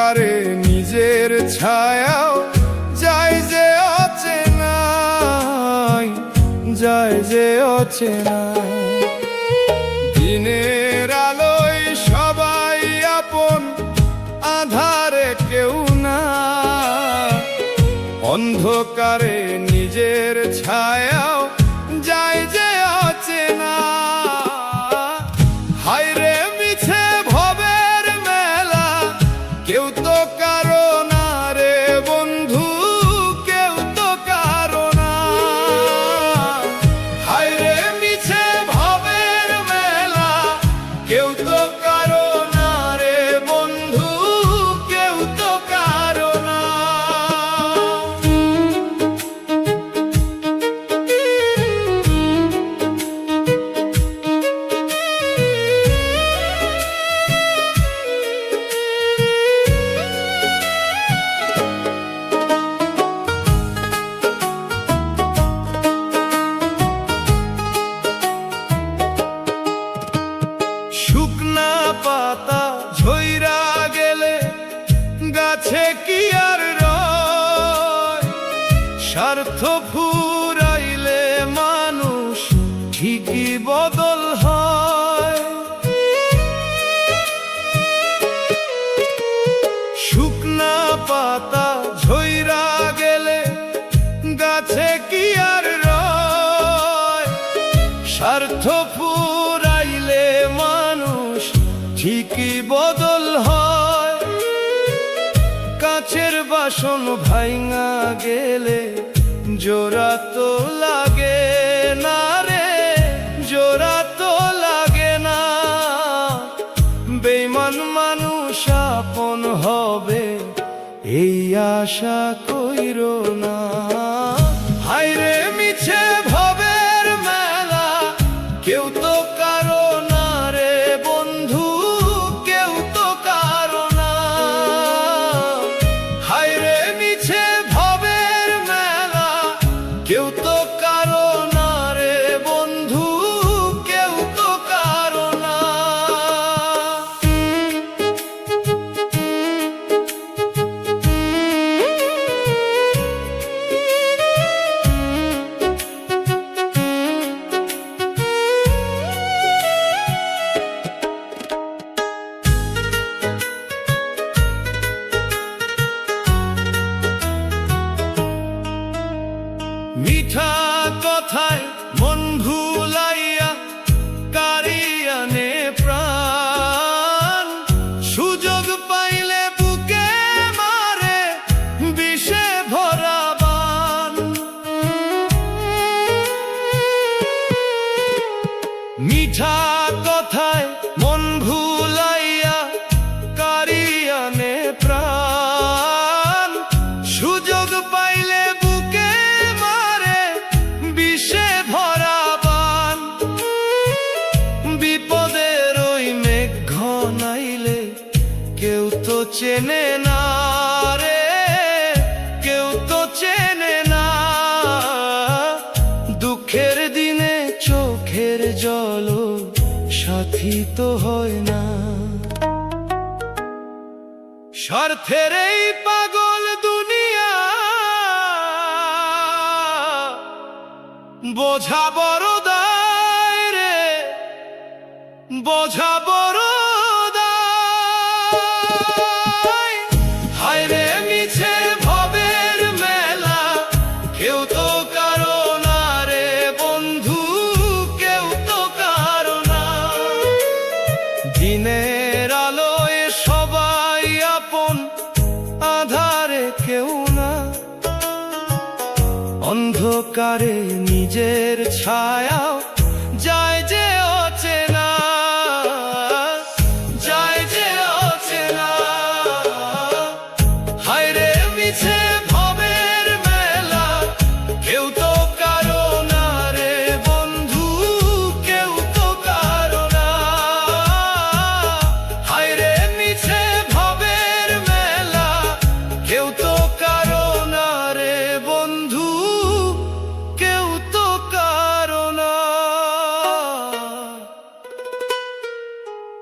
অন্ধকারে নিজের ছায়াও যায় যে অচেনায়, যায় যে অচেনায়। দিনের আলোয় সবাই আপন, আধারে কেউ না। অন্ধকারে নিজের ছায়াও যায় যে অচেনা। হায়রে মিছে ভবের মেলা, কেউ তো কারো না রে বন্ধু, কেউ তো কারো না। হায়রে মিছে ভবের মেলা, কেউ তো কারো না রে বন্ধু, কেউ তো কারো না। শুকনা পাতা ঝইরা গেলে গাছে কি আর রয়? স্বার্থ ফুরাইলে মানুষ ঠিকই বদল হয়। শুকনা পাতা ঝইরা গেলে গাছে কি আর রয়? স্বার্থ ফুরাইলে মানুষ ঠিকই বদল হয়। কাচের বাসন ভাঙা গেলে জোড়া তো লাগে না রে, জোড়া তো লাগে না। বেঈমান মানুষ আপন হবে এই আশা কইরো না। হায়রে মিছে ভবের মেলা, কেউ তো কারো না রে বন্ধু, কেউ তো কারো না। হায়রে মিছে ভবের মেলা, কেউ তো কারো না রে বন্ধু, কেউ তো কারো না। মিঠা কথায় মন ভুলাইয়া কারিয়া নে প্রাণ। সুযোগ পাইলে বুকে মারে বিষে ভরা বান। মিঠা কথায় মন ভুলাইয়া কারিয়া নে প্রাণ। সুযোগ পাইলে বুকে মারে বিষে ভরা বান। বিপদের ওই মেঘ ঘনাইলে কেউ তো চেনে না রে, কেউ তো চেনে না। দুঃখের দিনে চোখের জল সাথী তো হয় না। স্বার্থের এই পাগল দুনিয়া বোঝা বড় দায় রে, বোঝা বড় দায়। হায়রে মিছে ভবের মেলা, কেউ তো কারো না রে বন্ধু, কেউ তো কারো না। দিনের আলোয় সবাই আপন, আধারে কেউ না। অন্ধকারে নিজের ছায়াও যায় যে